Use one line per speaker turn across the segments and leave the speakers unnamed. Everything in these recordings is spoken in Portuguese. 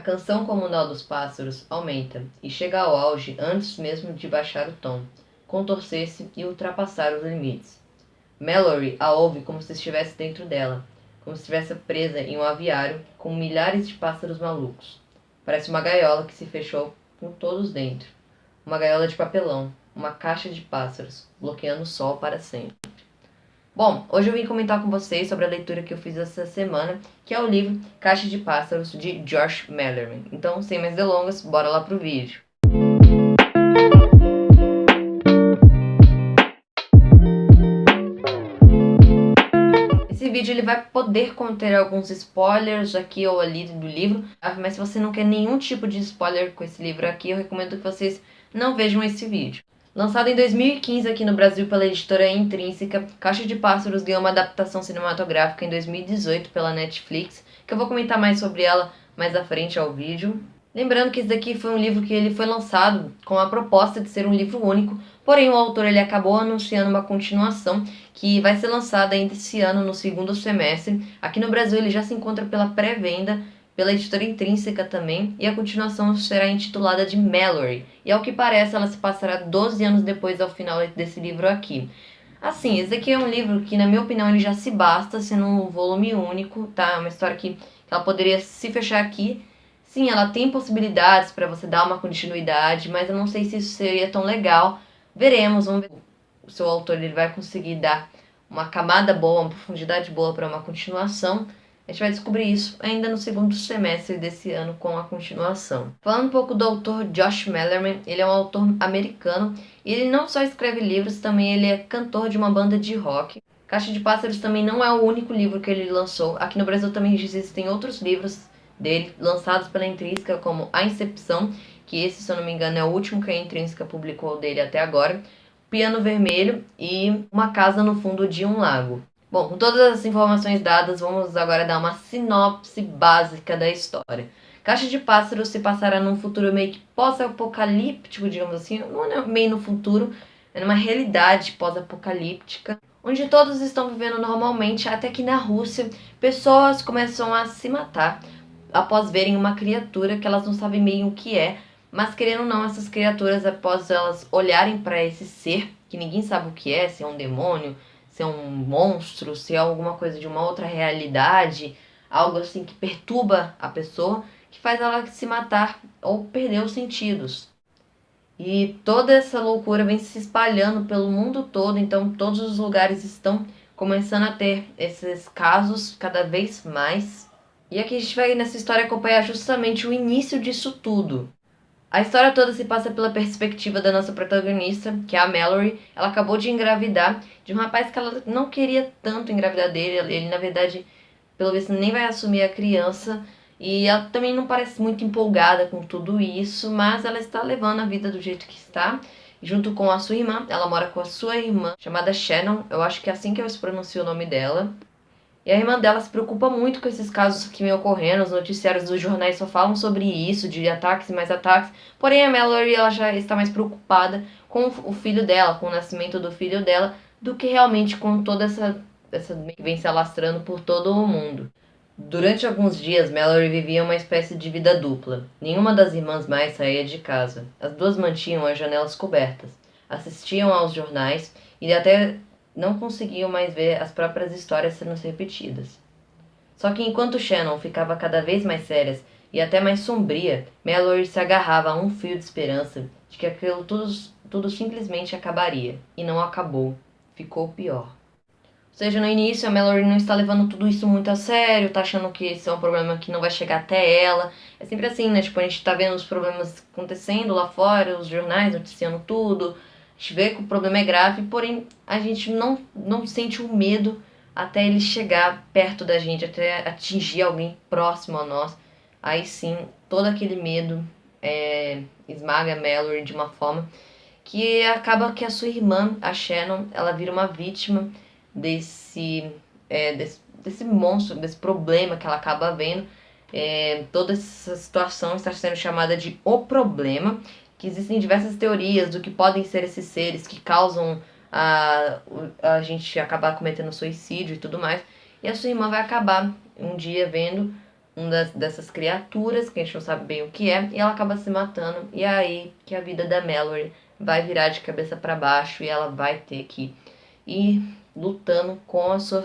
canção comunal dos pássaros aumenta e chega ao auge antes mesmo de baixar o tom, contorcer-se e ultrapassar os limites. Mallory a ouve como se estivesse dentro dela, como se estivesse presa em um aviário com milhares de pássaros malucos. Parece uma gaiola que se fechou com todos dentro. Uma gaiola de papelão, uma caixa de pássaros, bloqueando o sol para sempre. Bom, hoje eu vim comentar com vocês sobre a leitura que eu fiz essa semana, que é o livro Caixa de Pássaros, de Josh Malerman. Então, sem mais delongas, bora lá pro vídeo. Esse vídeo ele vai poder conter alguns spoilers aqui ou ali do livro, mas se você não quer nenhum tipo de spoiler com esse livro aqui, eu recomendo que vocês não vejam esse vídeo. Lançado em 2015 aqui no Brasil pela editora Intrínseca, Caixa de Pássaros ganhou uma adaptação cinematográfica em 2018 pela Netflix, que eu vou comentar mais sobre ela mais à frente ao vídeo. Lembrando que esse daqui foi um livro que ele foi lançado com a proposta de ser um livro único, porém o autor ele acabou anunciando uma continuação que vai ser lançada ainda esse ano no segundo semestre. Aqui no Brasil ele já se encontra pela pré-venda, pela editora Intrínseca também, e a continuação será intitulada de Mallory. E ao que parece, ela se passará 12 anos depois ao final desse livro aqui. Assim, esse aqui é um livro que, na minha opinião, ele já se basta, sendo um volume único, tá? É uma história que ela poderia se fechar aqui. Sim, ela tem possibilidades para você dar uma continuidade, mas eu não sei se isso seria tão legal. Veremos, vamos ver. O seu autor ele vai conseguir dar uma camada boa, uma profundidade boa para uma continuação. A gente vai descobrir isso ainda no segundo semestre desse ano com a continuação. Falando um pouco do autor Josh Malerman, ele é um autor americano e ele não só escreve livros, também ele é cantor de uma banda de rock. Caixa de Pássaros também não é o único livro que ele lançou. Aqui no Brasil também existem outros livros dele lançados pela Intrínseca, como A Incepção, que esse, se eu não me engano, é o último que a Intrínseca publicou dele até agora, Piano Vermelho e Uma Casa no Fundo de um Lago. Bom, com todas as informações dadas, vamos agora dar uma sinopse básica da história. Caixa de Pássaros se passará num futuro meio que pós-apocalíptico, digamos assim, não é meio no futuro, é numa realidade pós-apocalíptica, onde todos estão vivendo normalmente, até que na Rússia pessoas começam a se matar após verem uma criatura que elas não sabem meio o que é, mas querendo ou não, essas criaturas, após elas olharem para esse ser, que ninguém sabe o que é, se é um demônio, se é um monstro, se é alguma coisa de uma outra realidade, algo assim que perturba a pessoa, que faz ela se matar ou perder os sentidos. E toda essa loucura vem se espalhando pelo mundo todo, então todos os lugares estão começando a ter esses casos cada vez mais. E aqui a gente vai nessa história acompanhar justamente o início disso tudo. A história toda se passa pela perspectiva da nossa protagonista, que é a Mallory. Ela acabou de engravidar de um rapaz que ela não queria tanto engravidar dele. Ele, na verdade, pelo visto, nem vai assumir a criança. E ela também não parece muito empolgada com tudo isso, mas ela está levando a vida do jeito que está. Junto com a sua irmã, ela mora com a sua irmã, chamada Shannon. Eu acho que é assim que eu se pronuncio o nome dela. E a irmã dela se preocupa muito com esses casos que vêm ocorrendo, os noticiários dos jornais só falam sobre isso, de ataques e mais ataques. Porém, a Mallory ela já está mais preocupada com o filho dela, com o nascimento do filho dela, do que realmente com toda essa que vem se alastrando por todo o mundo. Durante alguns dias, Mallory vivia uma espécie de vida dupla. Nenhuma das irmãs mais saía de casa. As duas mantinham as janelas cobertas, assistiam aos jornais e até não conseguiam mais ver as próprias histórias sendo repetidas. Só que enquanto Shannon ficava cada vez mais séria e até mais sombria, Mallory se agarrava a um fio de esperança de que aquilo tudo simplesmente acabaria. E não acabou. Ficou pior. Ou seja, no início a Mallory não está levando tudo isso muito a sério, tá achando que esse é um problema que não vai chegar até ela. É sempre assim, né? Tipo, a gente tá vendo os problemas acontecendo lá fora, os jornais noticiando tudo. A gente vê que o problema é grave, porém a gente não sente o medo até ele chegar perto da gente, até atingir alguém próximo a nós. Aí sim, todo aquele medo esmaga a Mallory de uma forma que acaba que a sua irmã, a Shannon, ela vira uma vítima desse monstro, desse problema que ela acaba vendo. Toda essa situação está sendo chamada de O Problema, que existem diversas teorias do que podem ser esses seres que causam a gente acabar cometendo suicídio e tudo mais. E a sua irmã vai acabar um dia vendo dessas criaturas, que a gente não sabe bem o que é, e ela acaba se matando. E é aí que a vida da Mallory vai virar de cabeça para baixo e ela vai ter que ir lutando com a sua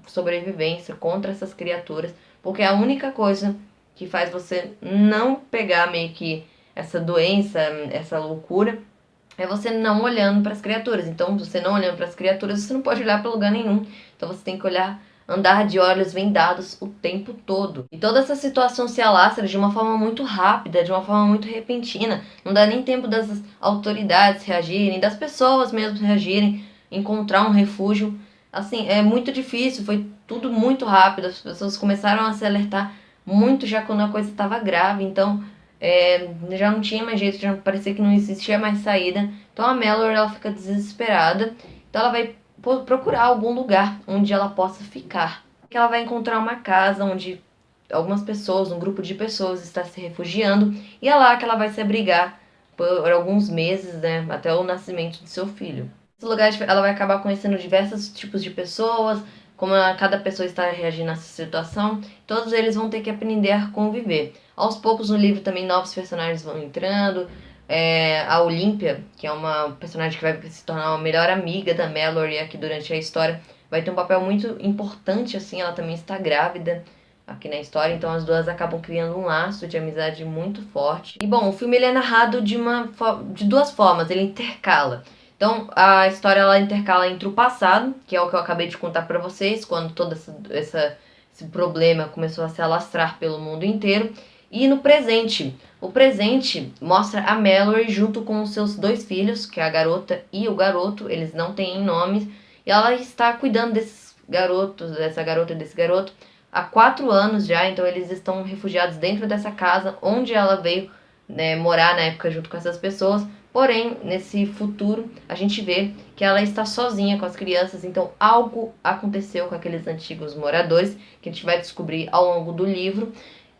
sobrevivência contra essas criaturas, porque a única coisa que faz você não pegar meio que essa doença, essa loucura, é você não olhando para as criaturas. Então, você não olhando para as criaturas, você não pode olhar para lugar nenhum. Então, você tem que olhar, andar de olhos vendados o tempo todo. E toda essa situação se alastra de uma forma muito rápida, de uma forma muito repentina. Não dá nem tempo das autoridades reagirem, das pessoas mesmo reagirem, encontrar um refúgio. Assim, é muito difícil, foi tudo muito rápido. As pessoas começaram a se alertar muito já quando a coisa estava grave. Então, já não tinha mais jeito, já parecia que não existia mais saída. Então a Mallory, ela fica desesperada. Então ela vai procurar algum lugar onde ela possa ficar. Que ela vai encontrar uma casa onde algumas pessoas, um grupo de pessoas está se refugiando. E é lá que ela vai se abrigar por alguns meses, né, até o nascimento do seu filho. Nesse lugar ela vai acabar conhecendo diversos tipos de pessoas, como cada pessoa está reagindo a essa situação. Todos eles vão ter que aprender a conviver. Aos poucos no livro também novos personagens vão entrando. A Olímpia, que é uma personagem que vai se tornar uma melhor amiga da Mallory aqui durante a história, vai ter um papel muito importante, assim, ela também está grávida aqui na história, então as duas acabam criando um laço de amizade muito forte. E bom, o filme ele é narrado de duas formas, ele intercala. Então, a história ela intercala entre o passado, que é o que eu acabei de contar pra vocês, quando todo esse problema começou a se alastrar pelo mundo inteiro, e no presente. O presente mostra a Mallory junto com os seus dois filhos, que é a garota e o garoto, eles não têm nomes, e ela está cuidando desses garotos, dessa garota e desse garoto, há 4 anos já, então eles estão refugiados dentro dessa casa, onde ela veio, né, morar na época junto com essas pessoas. Porém, nesse futuro, a gente vê que ela está sozinha com as crianças, então algo aconteceu com aqueles antigos moradores, que a gente vai descobrir ao longo do livro.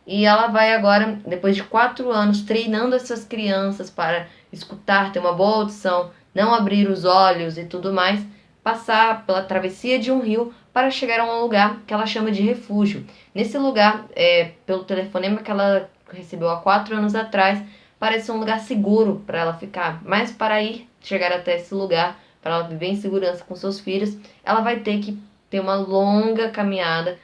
E ela vai agora, depois de 4 anos, treinando essas crianças para escutar, ter uma boa audição, não abrir os olhos e tudo mais, passar pela travessia de um rio para chegar a um lugar que ela chama de refúgio. Nesse lugar, pelo telefonema que ela recebeu há 4 anos atrás, parece um lugar seguro para ela ficar. Mas para chegar até esse lugar, para ela viver em segurança com seus filhos, ela vai ter que ter uma longa caminhada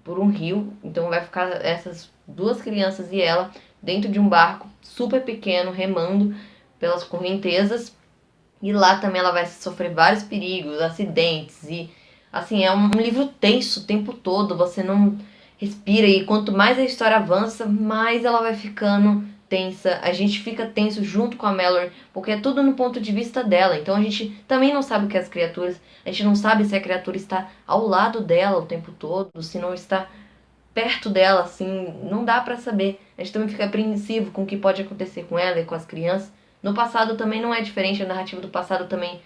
por um rio. Então vai ficar essas duas crianças e ela dentro de um barco super pequeno, remando pelas correntezas. E lá também ela vai sofrer vários perigos, acidentes e assim, é um livro tenso o tempo todo, você não respira e quanto mais a história avança, mais ela vai ficando tensa. A gente fica tenso junto com a Mallory, porque é tudo no ponto de vista dela. Então a gente também não sabe o que é as criaturas, a gente não sabe se a criatura está ao lado dela o tempo todo, se não está perto dela, assim, não dá pra saber. A gente também fica apreensivo com o que pode acontecer com ela e com as crianças. No passado também não é diferente, a narrativa do passado também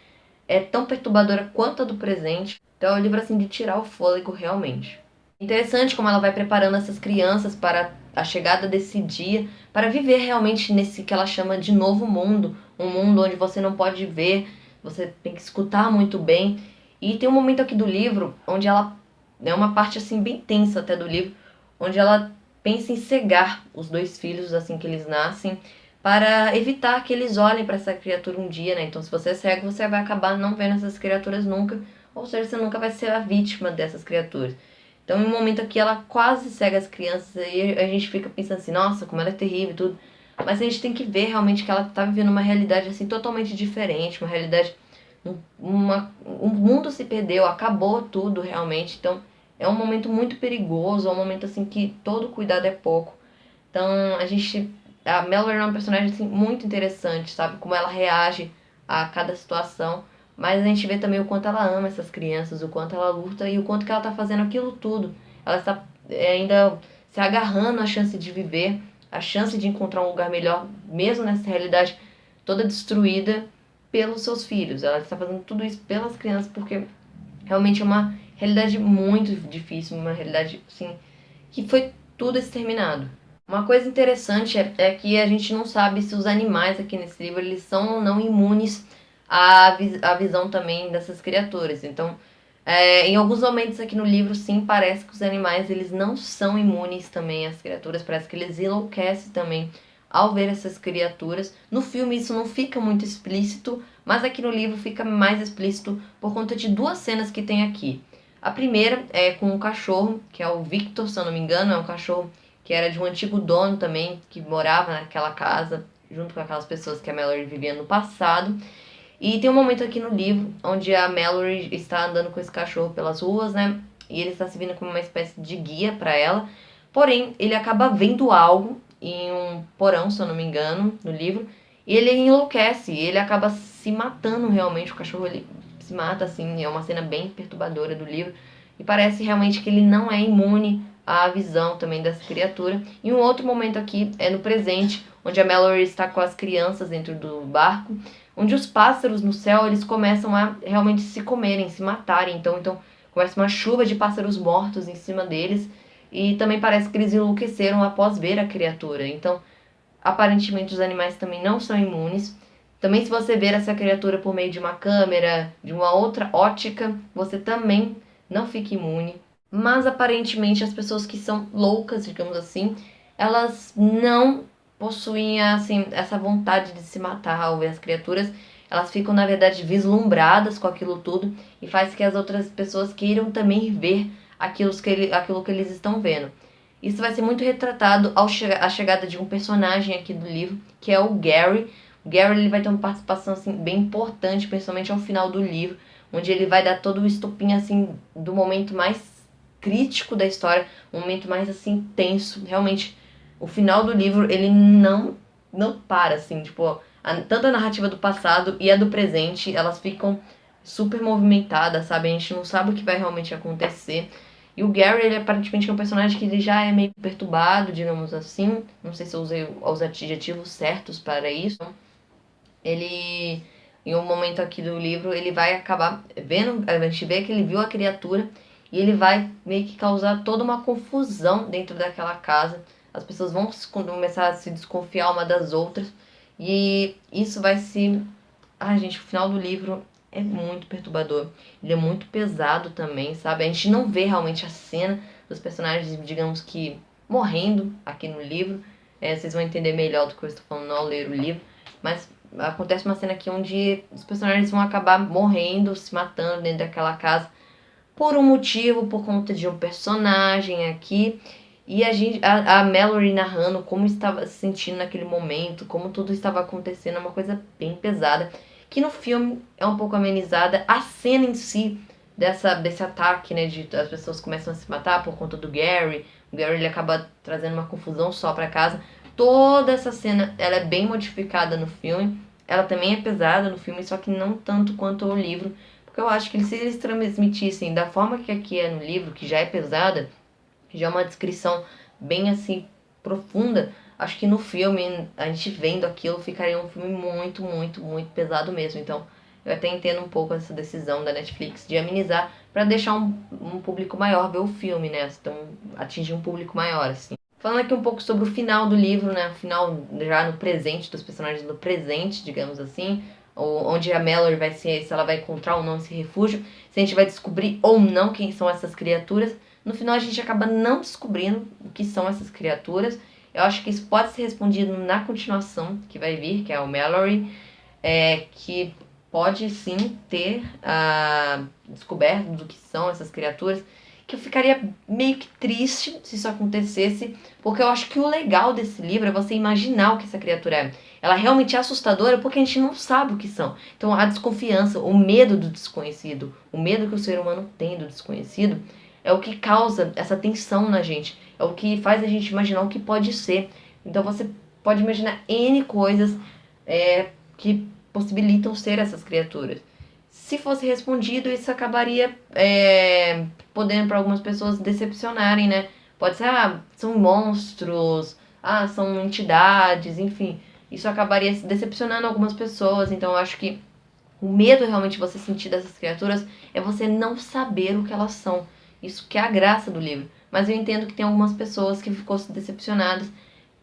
é tão perturbadora quanto a do presente. Então é um livro assim de tirar o fôlego realmente. Interessante como ela vai preparando essas crianças para a chegada desse dia, para viver realmente nesse que ela chama de novo mundo, um mundo onde você não pode ver, você tem que escutar muito bem. E tem um momento aqui do livro onde ela, é uma parte assim bem tensa até do livro, onde ela pensa em cegar os dois filhos assim que eles nascem, para evitar que eles olhem para essa criatura um dia, né? Então se você é cego, você vai acabar não vendo essas criaturas nunca, ou seja, você nunca vai ser a vítima dessas criaturas. Então, em um momento aqui, ela quase cega as crianças e a gente fica pensando assim, nossa, como ela é terrível e tudo. Mas a gente tem que ver realmente que ela tá vivendo uma realidade assim totalmente diferente, uma realidade... o mundo se perdeu, acabou tudo realmente. Então, é um momento muito perigoso, é um momento assim que todo cuidado é pouco. Então, a Mallory é uma personagem assim, muito interessante, sabe? Como ela reage a cada situação. Mas a gente vê também o quanto ela ama essas crianças, o quanto ela luta e o quanto que ela está fazendo aquilo tudo. Ela está ainda se agarrando à chance de viver, à chance de encontrar um lugar melhor, mesmo nessa realidade toda destruída pelos seus filhos. Ela está fazendo tudo isso pelas crianças, porque realmente é uma realidade muito difícil, uma realidade assim, que foi tudo exterminado. Uma coisa interessante é que a gente não sabe se os animais aqui nesse livro eles são ou não imunes à visão também dessas criaturas. Então, Em alguns momentos aqui no livro, sim, parece que os animais eles não são imunes também às criaturas, parece que eles enlouquecem também ao ver essas criaturas. No filme isso não fica muito explícito, mas aqui no livro fica mais explícito por conta de duas cenas que tem aqui. A primeira é com um cachorro, que é o Victor, se eu não me engano, é um cachorro que era de um antigo dono também, que morava naquela casa, junto com aquelas pessoas que a Mallory vivia no passado. E tem um momento aqui no livro onde a Mallory está andando com esse cachorro pelas ruas, né? E ele está servindo como uma espécie de guia para ela. Porém, ele acaba vendo algo em um porão, se eu não me engano, no livro. E ele enlouquece, e ele acaba se matando realmente. O cachorro ele se mata, assim, é uma cena bem perturbadora do livro. E parece realmente que ele não é imune à visão também dessa criatura. E um outro momento aqui é no presente, onde a Mallory está com as crianças dentro do barco, onde os pássaros no céu eles começam a realmente se comerem, se matarem. Então começa uma chuva de pássaros mortos em cima deles. E também parece que eles enlouqueceram após ver a criatura. Então, aparentemente, os animais também não são imunes. Também, se você ver essa criatura por meio de uma câmera, de uma outra ótica, você também não fica imune. Mas, aparentemente, as pessoas que são loucas, digamos assim, elas não possuem assim, essa vontade de se matar ao ver as criaturas. Elas ficam, na verdade, vislumbradas com aquilo tudo e faz que as outras pessoas queiram também ver aquilo que eles estão vendo. Isso vai ser muito retratado à chegada de um personagem aqui do livro, que é o Gary. O Gary ele vai ter uma participação assim, bem importante, principalmente ao final do livro, onde ele vai dar todo o estopim assim, do momento mais crítico da história, um momento mais assim tenso. Realmente, o final do livro ele não para assim, tipo, tanto a narrativa do passado e a do presente, elas ficam super movimentadas, sabe? A gente não sabe o que vai realmente acontecer. E o Gary, ele aparentemente é um personagem que ele já é meio perturbado, digamos assim. Não sei se eu usei os adjetivos certos para isso. Ele, em um momento aqui do livro, ele vai acabar vendo, a gente vê que ele viu a criatura e ele vai meio que causar toda uma confusão dentro daquela casa. As pessoas vão começar a se desconfiar uma das outras. E isso vai se... Ai, gente, o final do livro é muito perturbador. Ele é muito pesado também, sabe? A gente não vê realmente a cena dos personagens, digamos que, morrendo aqui no livro. Vocês vão entender melhor do que eu estou falando ao ler o livro. Mas acontece uma cena aqui onde os personagens vão acabar morrendo, se matando dentro daquela casa. Por um motivo, por conta de um personagem aqui. E a Mallory narrando como estava se sentindo naquele momento, como tudo estava acontecendo, é uma coisa bem pesada. Que no filme é um pouco amenizada. A cena em si desse ataque, né, de as pessoas começam a se matar por conta do Gary. O Gary ele acaba trazendo uma confusão só pra casa. Toda essa cena, ela é bem modificada no filme. Ela também é pesada no filme, só que não tanto quanto o livro. Porque eu acho que se eles transmitissem da forma que aqui é no livro, que já é pesada, já é uma descrição bem assim profunda, acho que no filme, a gente vendo aquilo, ficaria um filme muito, muito, muito pesado mesmo. Então, eu até entendo um pouco essa decisão da Netflix de amenizar para deixar um público maior ver o filme, né? Então, atingir um público maior, assim. Falando aqui um pouco sobre o final do livro, né? O final já no presente, dos personagens no presente, digamos assim, onde a Mallory vai se ela vai encontrar ou não esse refúgio, se a gente vai descobrir ou não quem são essas criaturas. No final a gente acaba não descobrindo o que são essas criaturas. Eu acho que isso pode ser respondido na continuação que vai vir, que é o Mallory, que pode sim ter descoberto do que são essas criaturas, que eu ficaria meio que triste se isso acontecesse, porque eu acho que o legal desse livro é você imaginar o que essa criatura é. Ela realmente é assustadora porque a gente não sabe o que são. Então a desconfiança, o medo do desconhecido, o medo que o ser humano tem do desconhecido, é o que causa essa tensão na gente. É o que faz a gente imaginar o que pode ser. Então você pode imaginar N coisas que possibilitam ser essas criaturas. Se fosse respondido, isso acabaria podendo para algumas pessoas decepcionarem, né? Pode ser, são monstros, são entidades, enfim. Isso acabaria decepcionando algumas pessoas. Então eu acho que o medo realmente você sentir dessas criaturas é você não saber o que elas são. Isso que é a graça do livro. Mas eu entendo que tem algumas pessoas que ficou decepcionadas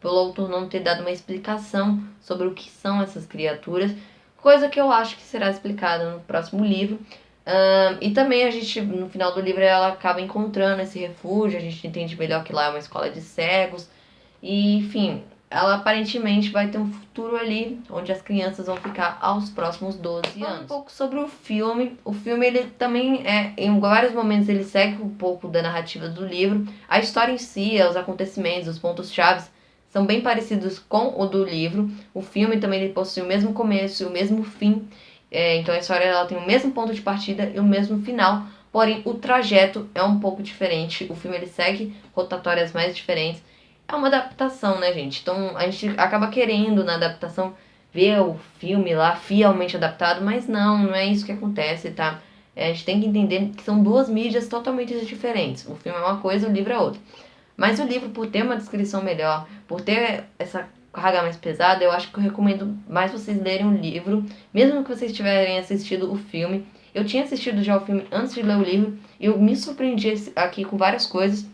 pelo autor não ter dado uma explicação sobre o que são essas criaturas, coisa que eu acho que será explicada no próximo livro. E também a gente, no final do livro, ela acaba encontrando esse refúgio, a gente entende melhor que lá é uma escola de cegos. E, enfim, ela aparentemente vai ter um futuro ali, onde as crianças vão ficar aos próximos 12 anos. Um pouco sobre o filme. O filme, ele também em vários momentos, ele segue um pouco da narrativa do livro. A história em si, os acontecimentos, os pontos-chave são bem parecidos com o do livro. O filme também ele possui o mesmo começo e o mesmo fim. Então a história ela tem o mesmo ponto de partida e o mesmo final, porém o trajeto é um pouco diferente. O filme ele segue rotatórias mais diferentes. É uma adaptação, né, gente? Então a gente acaba querendo na adaptação ver o filme lá fielmente adaptado, mas não é isso que acontece, tá? A gente tem que entender que são duas mídias totalmente diferentes. O filme é uma coisa, o livro é outra. Mas o livro, por ter uma descrição melhor, por ter essa carga mais pesada, eu acho que eu recomendo mais vocês lerem o livro, mesmo que vocês tiverem assistido o filme. Eu tinha assistido já o filme antes de ler o livro e eu me surpreendi aqui com várias coisas,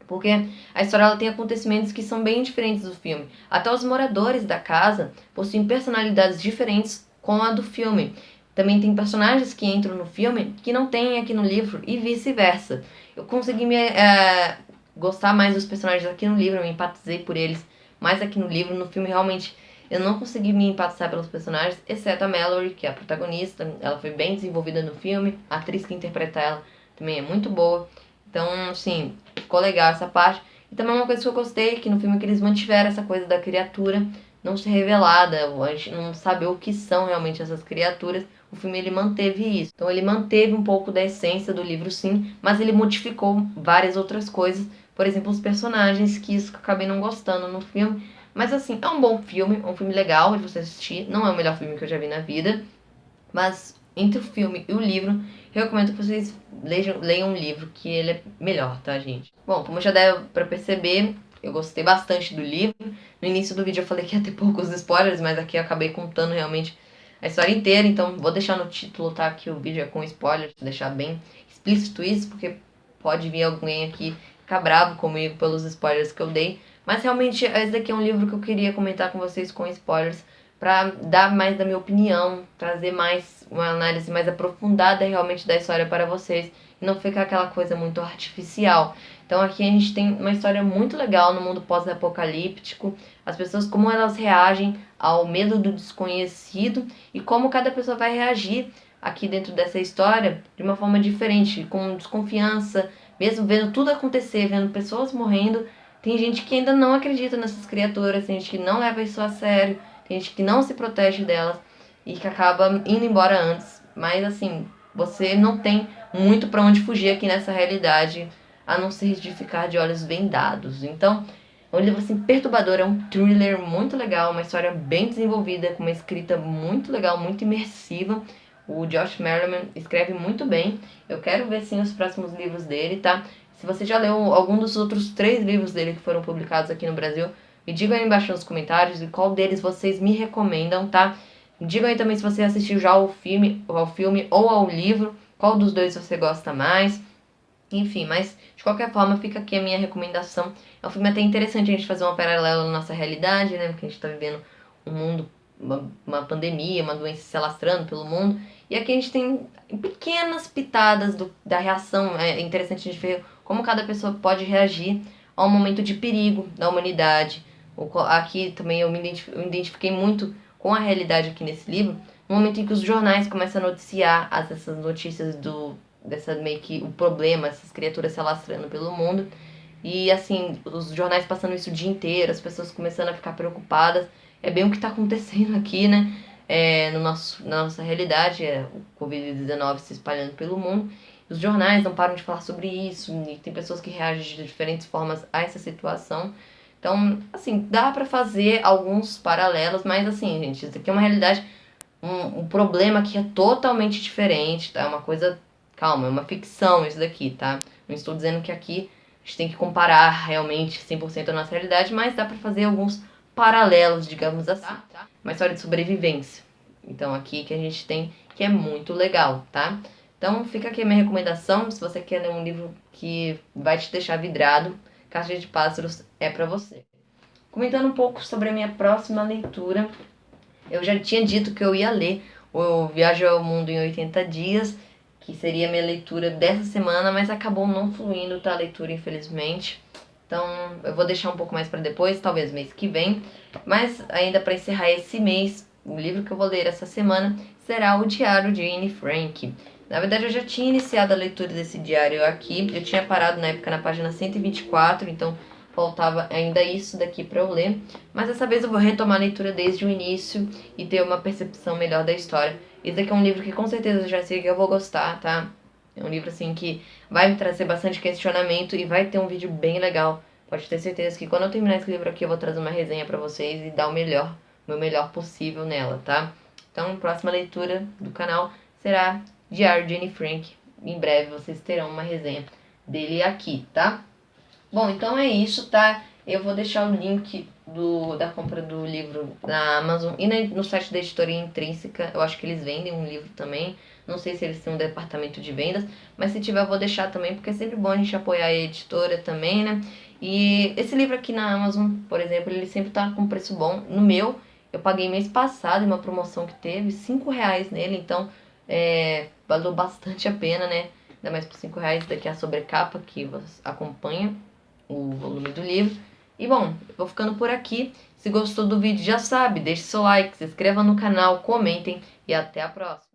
porque a história ela tem acontecimentos que são bem diferentes do filme. Até os moradores da casa possuem personalidades diferentes com a do filme. Também tem personagens que entram no filme que não tem aqui no livro e vice-versa. Eu consegui gostar mais dos personagens aqui no livro, eu me empatizei por eles mais aqui no livro. No filme, realmente, eu não consegui me empatizar pelos personagens, exceto a Mallory, que é a protagonista. Ela foi bem desenvolvida no filme, a atriz que interpreta ela também é muito boa. Então, assim, ficou legal essa parte. E também uma coisa que eu gostei, que no filme que eles mantiveram essa coisa da criatura não ser revelada, a gente não saber o que são realmente essas criaturas. O filme ele manteve isso. Então ele manteve um pouco da essência do livro sim, mas ele modificou várias outras coisas. Por exemplo, os personagens, que isso que eu acabei não gostando no filme. Mas assim, é um bom filme, é um filme legal de você assistir. Não é o melhor filme que eu já vi na vida, mas entre o filme e o livro, eu recomendo que vocês leiam um livro, que ele é melhor, tá, gente? Bom, como já deu pra perceber, eu gostei bastante do livro. No início do vídeo eu falei que ia ter poucos spoilers, mas aqui eu acabei contando realmente a história inteira, então vou deixar no título, tá, que o vídeo é com spoilers, deixar bem explícito isso, porque pode vir alguém aqui ficar bravo comigo pelos spoilers que eu dei. Mas realmente esse daqui é um livro que eu queria comentar com vocês com spoilers, para dar mais da minha opinião, trazer mais uma análise mais aprofundada realmente da história para vocês e não ficar aquela coisa muito artificial. Então aqui a gente tem uma história muito legal no mundo pós-apocalíptico, as pessoas como elas reagem ao medo do desconhecido e como cada pessoa vai reagir aqui dentro dessa história de uma forma diferente, com desconfiança, mesmo vendo tudo acontecer, vendo pessoas morrendo. Tem gente que ainda não acredita nessas criaturas, tem gente que não leva isso a sério, tem gente que não se protege delas e que acaba indo embora antes. Mas assim, você não tem muito pra onde fugir aqui nessa realidade, a não ser de ficar de olhos vendados. Então, é um livro assim perturbador, é um thriller muito legal, uma história bem desenvolvida, com uma escrita muito legal, muito imersiva. O Josh Merriman escreve muito bem. Eu quero ver sim os próximos livros dele, tá? Se você já leu algum dos outros 3 livros dele que foram publicados aqui no Brasil, me digam aí embaixo nos comentários e qual deles vocês me recomendam, tá? Me digam aí também se você assistiu já ao filme ou ao livro, qual dos dois você gosta mais. Enfim, mas de qualquer forma fica aqui a minha recomendação. É um filme até interessante a gente fazer uma paralela na nossa realidade, né? Porque a gente tá vivendo um mundo, uma pandemia, uma doença se alastrando pelo mundo. E aqui a gente tem pequenas pitadas da reação. É interessante a gente ver como cada pessoa pode reagir ao momento de perigo da humanidade. Aqui também eu me identifiquei muito com a realidade aqui nesse livro, no momento em que os jornais começam a noticiar essas notícias dessa meio que o problema, essas criaturas se alastrando pelo mundo. E assim, os jornais passando isso o dia inteiro, as pessoas começando a ficar preocupadas. É bem o que está acontecendo aqui, né? Na nossa realidade, o Covid-19 se espalhando pelo mundo. Os jornais não param de falar sobre isso, e tem pessoas que reagem de diferentes formas a essa situação. Então, assim, dá pra fazer alguns paralelos, mas assim, gente, isso aqui é uma realidade, um problema que é totalmente diferente, tá? É uma coisa, calma, é uma ficção isso daqui, tá? Não estou dizendo que aqui a gente tem que comparar realmente 100% a nossa realidade, mas dá pra fazer alguns paralelos, digamos assim. Uma história de sobrevivência. Então aqui que a gente tem, que é muito legal, tá? Então fica aqui a minha recomendação, se você quer ler um livro que vai te deixar vidrado, Caixa de Pássaros é pra você. Comentando um pouco sobre a minha próxima leitura, eu já tinha dito que eu ia ler o Viagem ao Mundo em 80 Dias, que seria a minha leitura dessa semana, mas acabou não fluindo, tá, a leitura, infelizmente. Então, eu vou deixar um pouco mais para depois, talvez mês que vem. Mas ainda para encerrar esse mês, o livro que eu vou ler essa semana será O Diário de Anne Frank. Na verdade, eu já tinha iniciado a leitura desse diário aqui. Eu tinha parado na época na página 124, então faltava ainda isso daqui para eu ler. Mas dessa vez eu vou retomar a leitura desde o início e ter uma percepção melhor da história. Esse daqui é um livro que com certeza eu já sei que eu vou gostar, tá? É um livro assim que vai me trazer bastante questionamento e vai ter um vídeo bem legal. Pode ter certeza que quando eu terminar esse livro aqui eu vou trazer uma resenha pra vocês e dar o meu melhor possível nela, tá? Então, a próxima leitura do canal será Diário de Anne Frank. Em breve vocês terão uma resenha dele aqui, tá? Bom, então é isso, tá? Eu vou deixar o link da compra do livro na Amazon e no site da Editoria Intrínseca. Eu acho que eles vendem um livro também. Não sei se eles têm um departamento de vendas, mas se tiver eu vou deixar também, porque é sempre bom a gente apoiar a editora também, né? E esse livro aqui na Amazon, por exemplo, ele sempre tá com preço bom. No meu, eu paguei mês passado em uma promoção que teve, R$5 nele, então valeu bastante a pena, né? Ainda mais por R$5, daqui a sobrecapa que acompanha o volume do livro. E bom, eu vou ficando por aqui. Se gostou do vídeo, já sabe, deixe seu like, se inscreva no canal, comentem e até a próxima.